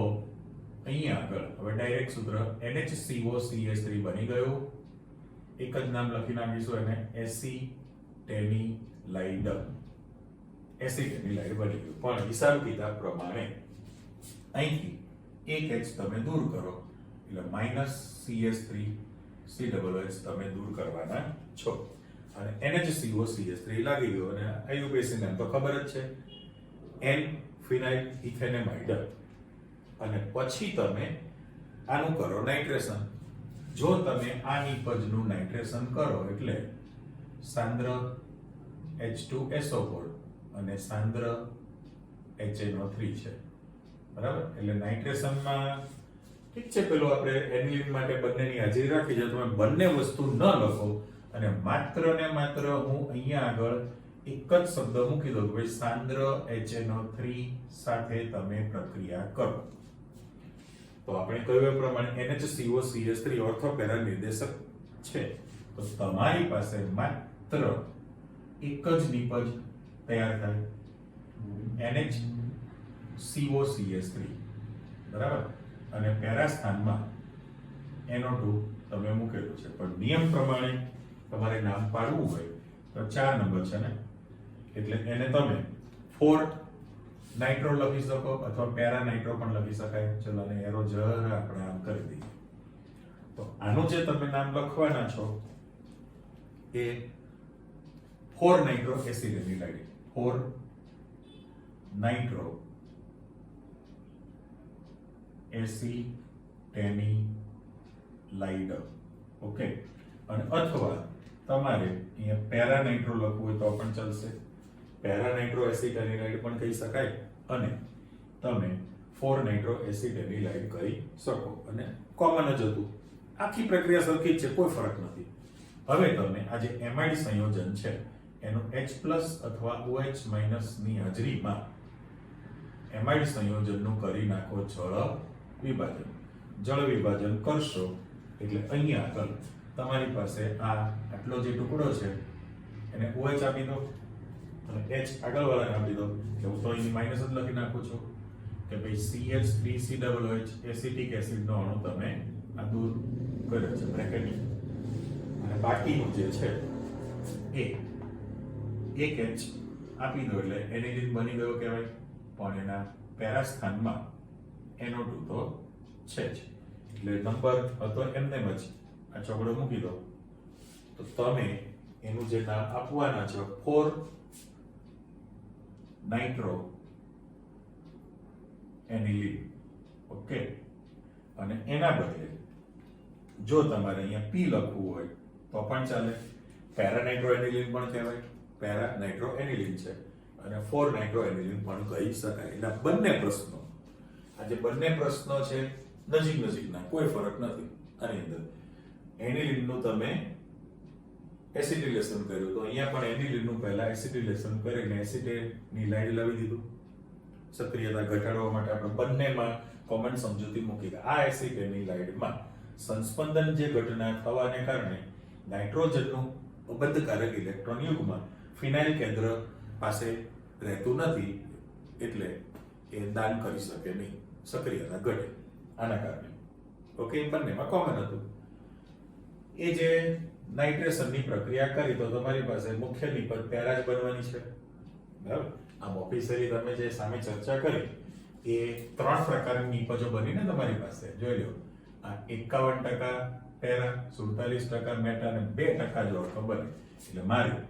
અહીંયા આગળ હવે ડાયરેક્ટ સૂત્ર NHCOCH3 બની ગયું. એક જ નામ લખી નાખીશું એને એસિટેનિલાઇડ. એસિટેનિલાઇડ બની ગયું. પણ હિસાબ કિતાબ પ્રમાણે અહીંથી એક H તમે દૂર કરો એટલે -CH3 COOH તમે દૂર કરવાના છો અને NHCOCH3 લાગી ગયો. અને આયુબેસિન નામ તો ખબર જ છે, N ફિનાઇલ ઇથેનેમાઇડ. અને પછી તમે આનું કરો નાઇટ્રેશન. જો તમે આ નિપજનું નાઇટ્રેશન કરો એટલે સાંદ્ર H2SO4 અને સાંદ્ર HNO3 છે, બરાબર? એટલે નાઇટ્રેશનમાં ઠીક છે, પેલું આપણે એનિલિન માટે બંનેની હાજરી રાખી છે. તમે બંને વસ્તુ ન લખો અને માત્ર ને માત્ર હું અહીંયા આગળ એક જ શબ્દ મૂકી દઉં કે ભાઈ સાંદ્ર HNO3 સાથે તમે પ્રક્રિયા કરો. તો આપણે કહ્યું એ પ્રમાણે NHCOCH3 ઓર્થોપેરા નિર્દેશક છે. તો તમારી પાસે માત્ર એક જ નિપજ તૈયાર થાય, NHCOCH3, બરાબર? અને પેરા સ્થાનમાં NO2 તમે મૂકેલું છે. પણ નિયમ પ્રમાણે તમારે નામ પાડવું હોય તો 4 નંબર છે ને, એટલે એને તમે 4 નાઇટ્રો લખી શકો અથવા પેરા નાઇટ્રો પણ લખી શકાય. ચલો ને એરો જરા આપણે આમ કરી દઈએ. તો આનું જે તમે નામ લખવાના છો એ 4 નાઇટ્રો એસિટેનિલાઇડ, 4 નાઇટ્રો એસિટેનિલાઇડ. ઓકે. અને અથવા તમારે અહીંયા પેરા નાઇટ્રો લખવું હોય તો પણ ચાલશે, પેરા નાઇટ્રો એસિટેનિલાઇડ પણ કહી શકાય અને તમે 4 નાઇટ્રો એસિટેનિલાઇડ કહી શકો. અને કોમન જ હતું, આખી પ્રક્રિયા સરખી જ છે, કોઈ ફરક નથી. હવે તમે આ જે એમાઇડ સંયોજન છે એનું H+ અથવા OH- ની હાજરીમાં એમાઇડ સંયોજનનું કરી નાખો જળ વિભાજન. જળ વિભાજન કરશો એટલે અહીંયા આગળ તમારી પાસે આ આટલો જે ટુકડો છે એને OH આપી દો અને H આગળવાળાને આપી દો. એટલે હું તો અહીં માઈનસ જ લખી નાખું છું. કે ભાઈ CH3COOH એસિટિક એસિડનો અણુ તમે આ દૂર કર્યો છે બ્રેકેટની, અને બાકીનું જે છે એ એક H આપી દો એટલે એનિલિન બની ગયો કહેવાય, પણ એના પેરા સ્થાનમાં NO2 તો છે જ, એટલે નંબર હતો એમને જ આ ચોકડો મૂકી દો તો તમે એનું જે નામ આપવાના છે 4 નાઇટ્રો એનિલિન. ઓકે, અને એના બદલે જો તમારે અહીંયા P લખવું હોય તો પણ ચાલે, પેરા નાઇટ્રો એનિલિન પણ કહેવાય, પેરા નાઇટ્રો એનિલિન છે, અને 4 નાઇટ્રો એનિલિન પણ કહી શકાય. એટલે બંને પ્રશ્નો, આ જે બંને પ્રશ્નો છે નજીકના, કોઈ ફરક નથી. આની અંદર એનિલિનનું તમે એસિટિલેશન કર્યું તો અહીંયા પણ એનિલિનનું પહેલા એસિટિલેશન કરીને એસિટેટની લાઈડ લાવી દીધું. સક્રિયતા ઘટાડવા માટે આપણે બંનેમાં કોમન સમજૂતી મૂકી કે આ એસિટેટની લાઈડમાં સંસ્પંદન જે ઘટના થવાને કારણે નાઇટ્રોજનનું અબંધકારક ઇલેક્ટ્રોન યુગ્મ ફિનાઇલ કેન્દ્ર પાસે રહેતું નથી, એટલે એ દાન કરી શકે નહીં, સક્રિયતા ઘટે આના કારણે. ઓકે, બંનેમાં કોમન હતું. એ જે નાઇટ્રેશનની પ્રક્રિયા કરી તો તમારી પાસે મુખ્ય નિપજ પેરા જ બનવાની છે, બરાબર. આમ ઓફિશિયલી તમે જે સામે ચર્ચા કરી એ 3 પ્રકારની નિપજો બનીને તમારી પાસે જોઈ લો. આ 51% પેરા, 47% મેટા અને 2% જો ખબર, એટલે મારી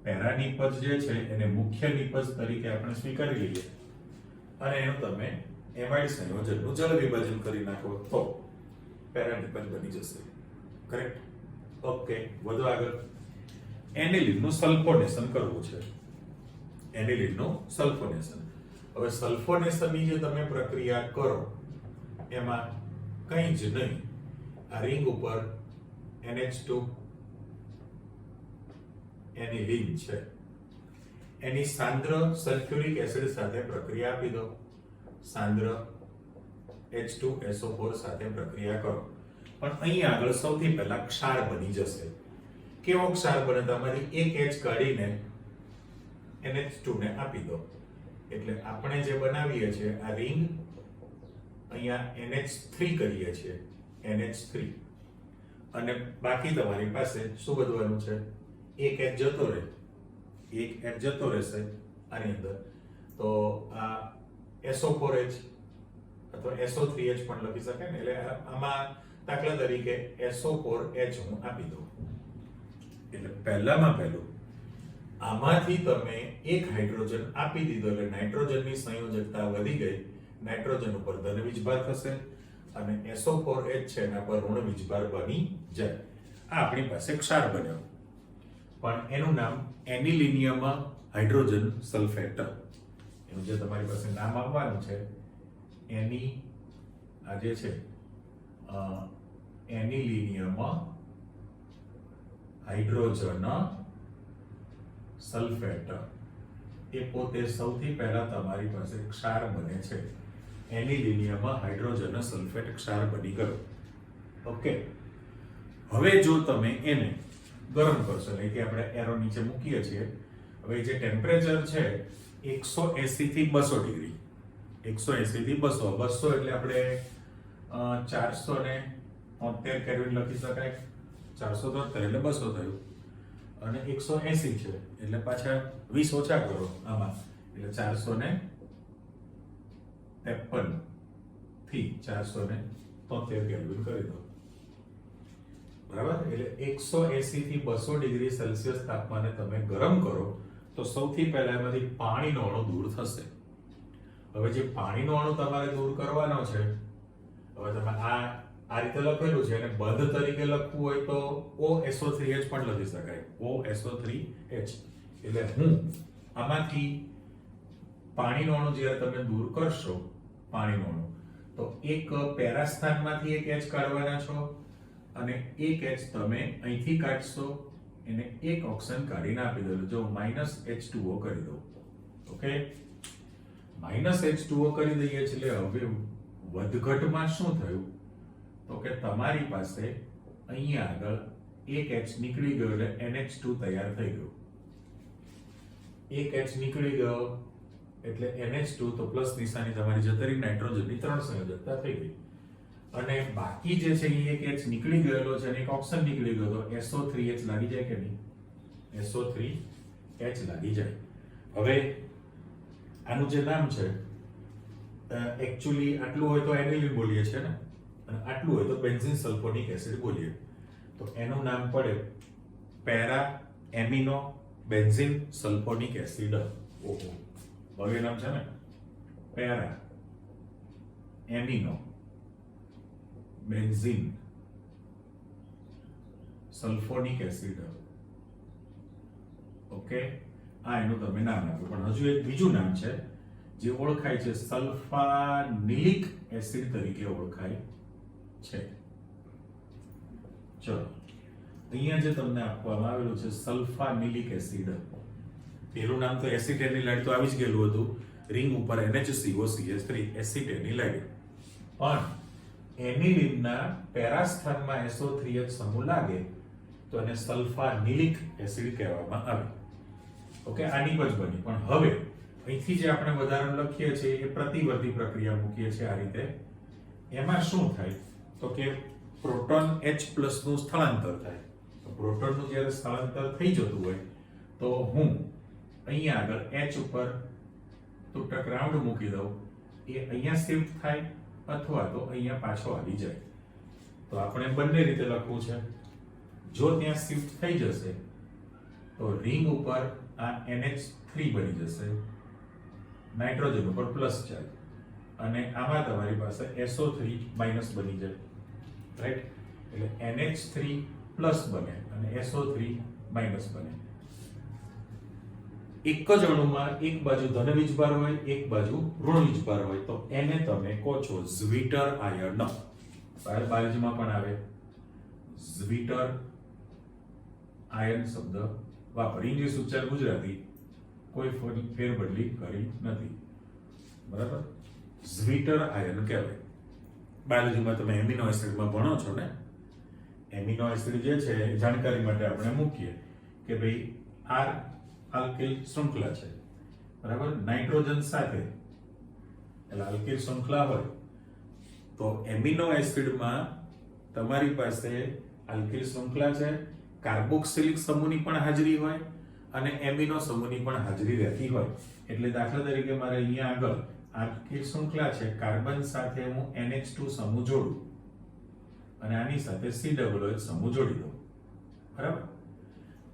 પેરા નિપજ જે છે એને મુખ્ય નિપજ તરીકે આપણે સ્વીકારી લઈએ, અને એનું તમે એમાઇડ સંયોજનનું જળ વિભાજન કરી નાખો તો પેરા નિપજ બની જશે. કરેક્ટ? ઓકે, વધુ આગળ એનિલિનનું સલ્ફોનેશન કરવું છે. એનિલિનનું સલ્ફોનેશન. હવે સલ્ફોનેશનની જે તમે પ્રક્રિયા કરો એમાં કંઈ જ નહીં, આ રિંગ ઉપર NH2 એનિલિન છે, એની સાંદ્ર સલ્ફ્યુરિક એસિડ સાથે પ્રક્રિયા આપી દો, સાંદ્ર H2SO4 સાથે પ્રક્રિયા કરો. પણ અહીં આગળ સૌથી પહેલા ક્ષાર બની જશે. કેવો ક્ષાર બને? તમારી એક H કાઢીને NH2 ને આપી દો, એટલે આપણે જે બનાવીએ છીએ આ રિંગ અહીંયા NH3 કરીએ છીએ, NH3, અને બાકી તમારી પાસે શું વધવાનું છે? એક H જતો રહે, એક H જતો રહેશે આની અંદર, તો આ SO4H અથવા SO3H પણ લખી શકાય ને. એટલે આમાં દાખલા તરીકે SO4H હું આપી દઉં, એટલે પહેલામાં પહેલું આમાંથી તમે એક હાઇડ્રોજન આપી દીધો, એટલે નાઇટ્રોજનની સંયોજકતા વધી ગઈ, નાઇટ્રોજન ઉપર ધન વીજભાર થશે અને SO4H છે એના પર ઋણ વીજભાર બની જાય. આ આપણી પાસે ક્ષાર બન્યો, પણ એનું નામ એનિલિનિયમ હાઇડ્રોજન સલ્ફેટ. એનું જે તમારી પાસે નામ આવવાનું છે એની આ જે છે એનિલિનિયમ હાઇડ્રોજન સલ્ફેટ, એ પોતે સૌથી પહેલા તમારી પાસે ક્ષાર બને છે. એનિલિનિયમ હાઇડ્રોજન સલ્ફેટ ક્ષાર બની ગયો. ઓકે, હવે જો તમે એને ગરમ કરશો, એટલે કે આપણે એરો નીચે મૂકીએ છીએ, હવે જે ટેમ્પરેચર છે 180 થી 200 ડિગ્રી, 180 થી 200, 200 એટલે આપણે 473 કેલ્વિન લખી શકાય, 473 એટલે 200 થયું, અને 180 છે એટલે પાછા 20 ઓછા કરો આમાં, એટલે 453 થી 473 કેલ્વિન કરી દો, બરાબર. એટલે 180 થી 200 ડિગ્રી સેલ્સિયસ તાપમાને તમે ગરમ કરો તો સૌથી પહેલા એમાંથી પાણીનો અણુ દૂર થશે. હવે જે પાણીનો અણુ તમારે દૂર કરવાનો છે, હવે તમે આ રીતે લખેલું છે, અને બંધ તરીકે લખવું હોય તો OSO3H પણ લખી શકાય, OSO3H. એટલે હું આમાંથી પાણીનો અણુ જ્યારે તમે દૂર કરશો, પાણીનો અણુ, તો એક પેરા સ્થાનમાંથી એક H કાઢવાના છો, અને એક H તમે અહીંથી કાઢશો, એને એક ઓક્સિજન કાઢીને આપી દો. જો -H2O કરી દો. ઓકે, -H2O કરી દઈએ એટલે હવે વધઘટમાં શું થયું તો કે તમારી પાસે અહીંયા આગળ એક H નીકળી ગયો, એટલે NH2 તૈયાર થઈ ગયો. એક H નીકળી ગયો એટલે NH2 તો પ્લસ નિશાની તમારી જતી રહી, નાઇટ્રોજનની 3 સંયોજકતા થઈ ગઈ. અને બાકી જે છે એ એક H નીકળી ગયેલો છે અને એક ઓક્સિજન નીકળી ગયો તો SO3H લાગી જાય કે નહીં? SO3H લાગી જાય. હવે આનું જે નામ છે એકચ્યુઅલી આટલું હોય તો એનિલિન બોલીએ છે ને, અને આટલું હોય તો બેન્ઝીન સલ્ફોનિક એસિડ બોલીએ. તો એનું નામ પડે para amino benzene sulphonic acid. ઓહો, હવે નામ છે ને para amino benzene sulphonic acid. Okay, આ એનું તમે નામ આપ્યું. પણ હજુ એક બીજું નામ છે જે ઓળખાય છે સલ્ફાનિલિક એસિડ તરીકે ઓળખાય છે. ચલો, અહીંયા જે તમને આપવામાં આવેલું છે સલ્ફાનિલિક એસિડ, પેલું નામ તો એસિટેનિલાઇડ તો આવી જ ગયેલું હતું, રિંગ ઉપર NHCOCH3 એસિટેનિલાઇડ. પણ એનિલિનના પેરા સ્થાનમાં SO3H સમૂહ લાગે તો એને સલ્ફાનિલિક એસિડ કહેવામાં આવે. ઓકે, આની જ બની. પણ હવે અહીંથી જે આપણે વધારાનું લખીએ છીએ એ પ્રતિવર્તી પ્રક્રિયા મૂકીએ છીએ આ રીતે. એમાં શું થાય તો કે પ્રોટોન H+ નું સ્થળાંતર થાય. તો પ્રોટોનનું જ્યારે સ્થળાંતર થઈ જતું હોય તો હું અહીંયા આગળ H ઉપર તૂટક રાઉન્ડ મૂકી દઉં, એ અહીંયા શિફ્ટ થાય અથવા તો અહીંયા પાછો આવી જાય. તો આપણે બંને રીતે લખવું છે. જો ત્યાં શિફ્ટ થઈ જશે તો રિંગ ઉપર આ NH3 બની જશે, નાઇટ્રોજન ઉપર પ્લસ ચાર્જ, અને આમાં તમારી પાસે SO3 માઇનસ બની જાય, રાઈટ? એટલે NH3 પ્લસ બને અને SO3 માઇનસ બને. એક જ અણુમાં એક બાજુ ધન વીજભાર હોય, એક બાજુ ઋણ વીજભાર હોય, તો એને તમે કહો છો ઝ્વિટર આયન. બાયોલોજીમાં પણ આવે ઝ્વિટર આયન શબ્દ વાપર. ઇંગ્લિશ ઉચ્ચાર ગુજરાતી, કોઈ ફેરબદલી કરી નથી, બરાબર? ઝ્વિટર આયન કહેવાય. બાયોલોજીમાં તમે એમિનો એસિડમાં ભણો છો ને, એમિનો એસિડ જે છે જાણકારી માટે આપણે મૂકીએ કે ભાઈ R આલ્કિલ શૃંખલા છે, બરાબર? નાઇટ્રોજન સાથે, એટલે આલ્કિલ શૃંખલા હોય તો એમિનો એસિડમાં તમારી પાસે આલ્કિલ શૃંખલા છે, કાર્બોક્સિલિક સમૂહની પણ હાજરી હોય અને એમિનો સમૂહની પણ હાજરી રહેતી હોય. એટલે દાખલા તરીકે મારે અહીંયા આગળ આલ્કિલ શૃંખલા છે, કાર્બન સાથે હું NH2 સમૂહ જોડું અને આની સાથે COOH સમૂહ જોડી દઉં, બરાબર?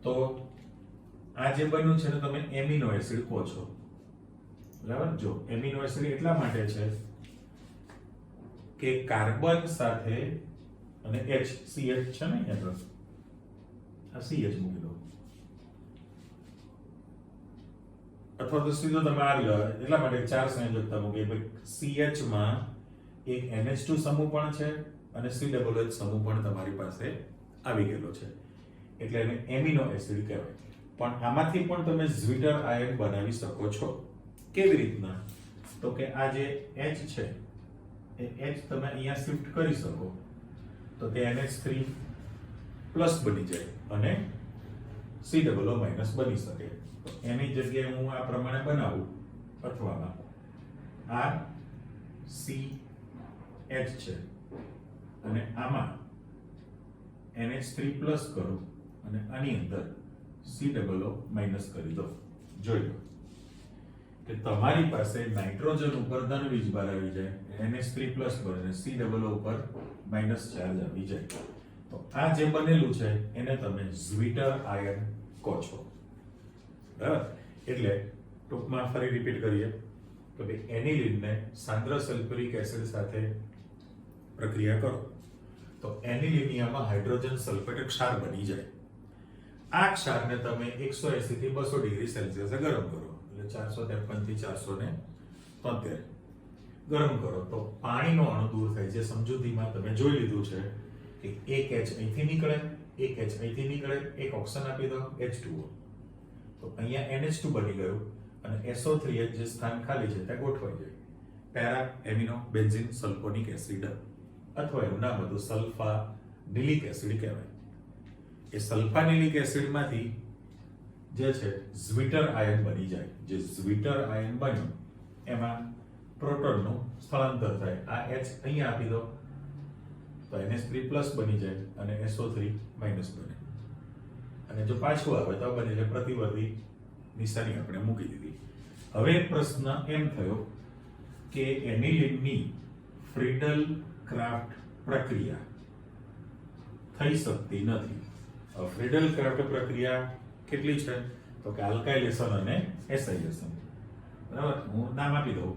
તો આ જે બન્યું છે ને તમે એમિનો એસિડ કહો છો, બરાબર? જો એમિનો એસિડ એટલા માટે છે કે કાર્બન સાથે અને CH છે ને અહીંયા આ CH મૂકી દો, અથવા તો સીધો તમે આ લો. એટલા માટે 4 સંયોજકતા મૂકી. CH માં એક NH2 સમૂહ પણ છે અને COOH સમૂહ પણ તમારી પાસે આવી ગયેલો છે, એટલે એને એમિનો એસિડ કહેવાય. પણ આમાંથી પણ તમે ઝ્વિટર આયન બનાવી શકો છો. કેવી રીતના? તો કે આ જે H છે એ H તમે અહીંયા શિફ્ટ કરી શકો તો તે NH3 પ્લસ બની જાય અને COO માઇનસ બની શકે. તો એની જગ્યાએ હું આ પ્રમાણે બનાવું, અથવામાં R CH છે અને આમાં NH3 પ્લસ કરું અને આની અંદર COO માઇનસ કરી દો. જોઈ લો કે તમારી પાસે નાઇટ્રોજન ઉપર ધન વીજભાર આવી જાય, NH3 પ્લસ બને, COO ઉપર માઇનસ ચાર્જ આવી જાય. તો આ જે બનેલું છે એને તમે ઝ્વિટર આયન કહો છો, બરાબર? એટલે ટૂંકમાં ફરી રિપીટ કરીએ તો ભાઈ એનિલિનને સાંદ્ર સલ્ફ્યુરિક એસિડ સાથે પ્રક્રિયા કરો તો એનિલિનિયામાં હાઇડ્રોજન સલ્ફેટ ક્ષાર બની જાય. આ ક્ષારને તમે 180 થી 200 ડિગ્રી સેલ્સિયસે ગરમ કરો, એટલે 453 થી 473 ગરમ કરો તો પાણીનો અણુ દૂર થાય. જે સમજૂતીમાં તમે જોઈ લીધું છે કે એક H અહીંથી નીકળે, એક H અહીંથી નીકળે, એક ઓક્સિજન આપી દો H2O, તો અહીંયા NH2 બની ગયું અને SO3H જે સ્થાન ખાલી છે ત્યાં ગોઠવાઈ જાય. Para amino benzene sulphonic acid, અથવા એનું નામ હતું સલ્ફાનિલિક એસિડ કહેવાય. એ સલ્ફાનિલિક એસિડમાંથી જે છે ઝ્વિટર આયન બની જાય. જે ઝ્વિટર આયન બન્યું એમાં પ્રોટોનનું સ્થળાંતર થાય. આ H અહીંયા આપી દો તો NH3+ બની જાય અને SO3- બને. અને જો પાછું આવે તો બને એટલે પ્રતિવર્તી નિશાની આપણે મૂકી દીધી. હવે પ્રશ્ન એમ થયો કે એનિલિનની ફ્રીડલ ક્રાફ્ટ પ્રક્રિયા થઈ શકતી નથી. ફ્રીડલ ક્રાફ્ટ પ્રક્રિયા કેટલી છે તો કે આલ્કાઇલેશન અને એસાઇલેશન. બરાબર, હું નામ આપી દઉં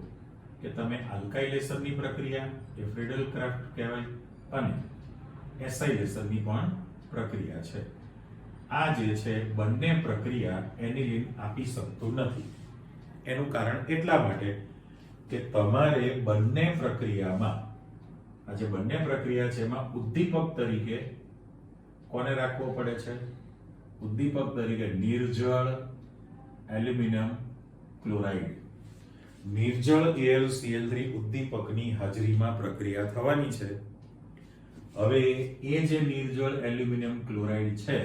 કે તમે આલ્કાઇલેશનની પ્રક્રિયા એ ફ્રીડલ ક્રાફ્ટ કહેવાય અને એસાઇલેશનની પણ પ્રક્રિયા છે. આ જે છે બંને પ્રક્રિયા એનિલિન આપી શકતું નથી. એનું કારણ એટલા માટે કે તમારે બંને પ્રક્રિયામાં આ જે બંને પ્રક્રિયા છે એમાં ઉદ્દીપક તરીકે કોને રાખવો પડે છે? ઉદ્દીપક તરીકે નિર્જળ એલ્યુમિનિયમ ક્લોરાઇડ. નિર્જળ AlCl3 ઉદ્દીપકની હાજરીમાં પ્રક્રિયા થવાની છે. હવે એ જે નિર્જળ એલ્યુમિનિયમ ક્લોરાઇડ છે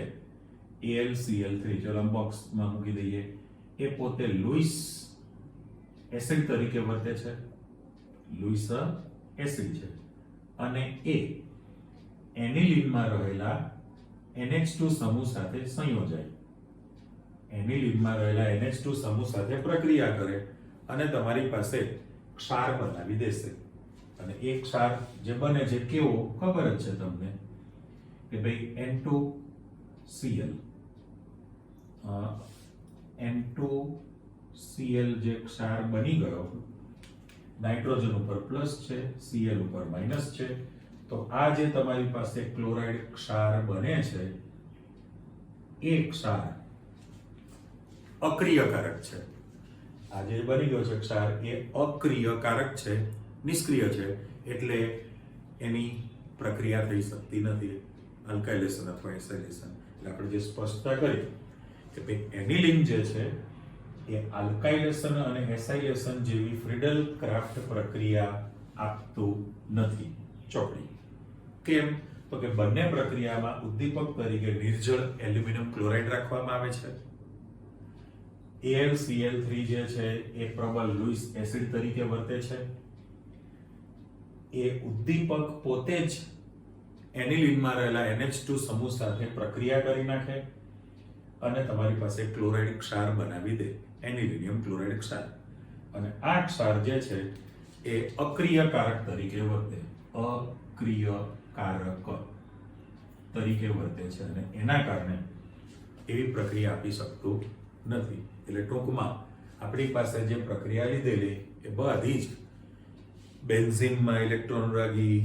AlCl3, ચલો બોક્સમાં મૂકી દઈએ, એ પોતે લુઈસ એસિડ તરીકે વર્તે છે. લુઈસ એસિડ છે અને એ એનિલિનમાં રહેલા NH2 સમૂહ સાથે સંયોજાય. એનિલિનમાં રહેલા NH2 સમૂહ સાથે પ્રક્રિયા કરે અને તમારી પાસે ક્ષાર બનાવી દેશે. અને એ ક્ષાર જે બને છે કેવો ખબર જ છે તમને કે ભાઈ N2Cl. N2Cl જે ક્ષાર બની ગયો, નાઇટ્રોજન ઉપર પ્લસ છે, Cl ઉપર માઈનસ છે, તો આ જે તમારી પાસે ક્લોરાઇડ ક્ષાર બને છે એ ક્ષાર અક્રિયકારક છે. આ જે બની ગયો છે ક્ષાર એ અક્રિયકારક છે, નિષ્ક્રિય છે, એટલે એની પ્રક્રિયા થઈ શકતી નથી, આલ્કાઇલેશન અથવા એસાઇલેશન. એટલે આપણે જે સ્પષ્ટતા કરી કે ભાઈ એનિલિન જે છે એ આલ્કાઇલેશન અને એસાઇલેશન જેવી ફ્રીડલ ક્રાફ્ટ પ્રક્રિયા આપતું નથી. ચોપડી કેમ તો કે બંને પ્રક્રિયામાં ઉદ્દીપક તરીકે નિર્જળ એલ્યુમિનિયમ ક્લોરાઇડ રાખવામાં આવે છે. AlCl3 જે છે એ પ્રબળ લુઈસ એસિડ તરીકે વર્તે છે. એ ઉદ્દીપક પોતે જ એનિલિનમાં રહેલા NH2 સમૂહ સાથે પ્રક્રિયા કરી નાખે અને તમારી પાસે ક્લોરાઇડ ક્ષાર બનાવી દે, એનિલિનિયમ ક્લોરાઇડ ક્ષાર. અને આ ક્ષાર જે છે એ અક્રિયકારક તરીકે વર્તે, અક્રિયકારક તરીકે વર્તે છે અને એના કારણે એવી પ્રક્રિયા આપી શકતું નથી. એટલે ટૂંકમાં આપણી પાસે જે પ્રક્રિયા લીધેલી એ બધી જ બેન્ઝીનમાં ઇલેક્ટ્રોન અનુરાગી,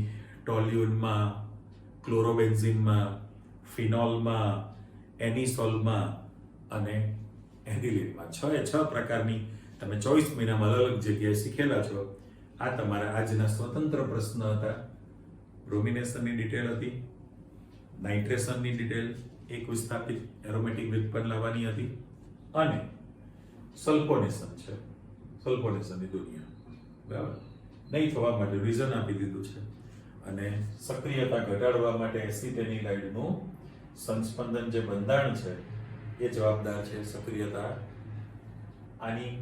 ટોલ્યુનમાં, ક્લોરોબેન્ઝીનમાં, ફિનોલમાં, એનિસોલમાં અને એનિલિનમાં 6 પ્રકારની તમે 24 મહિનામાં અલગ અલગ જગ્યાએ શીખેલા છો. આ તમારા આજના સ્વતંત્ર પ્રશ્ન હતા. બ્રોમિનેશનની ડિટેલ હતી, નાઇટ્રેશનની ડિટેલ, એક વિસ્થાપિત એરોમેટિક વ્યુત્પન્ન લાવવાની હતી અને સલ્ફોનેશન છે, સલ્ફોનેશનની દુનિયા. બરાબર, નહીં થવા માટે રીઝન આપી દીધું છે. અને સક્રિયતા ઘટાડવા માટે એસિટેનિલાઇડનું સંસ્પંદન જે બંધારણ છે એ જવાબદાર છે સક્રિયતા આની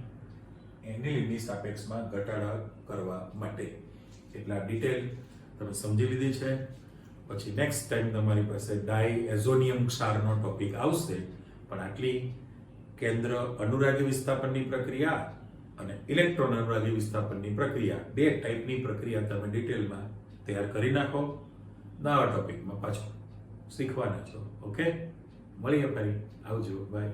એનિલિનની સાપેક્ષમાં ઘટાડા કરવા માટે. એટલે આ ડિટેલ તમે સમજી લીધી છે. પછી નેક્સ્ટ ટાઈમ તમારી પાસે ડાયએઝોનિયમ ક્ષારનો ટોપિક આવશે, પણ આટલી કેન્દ્ર અનુરાગી વિસ્થાપનની પ્રક્રિયા અને ઇલેક્ટ્રોન અનુરાગી વિસ્થાપનની પ્રક્રિયા, બે ટાઈપની પ્રક્રિયા તમે ડિટેલમાં તૈયાર કરી નાખો. નવા ટોપિકમાં પાછો શીખવાના છો. ઓકે, મળીએ ફરી. આવજો, બાય.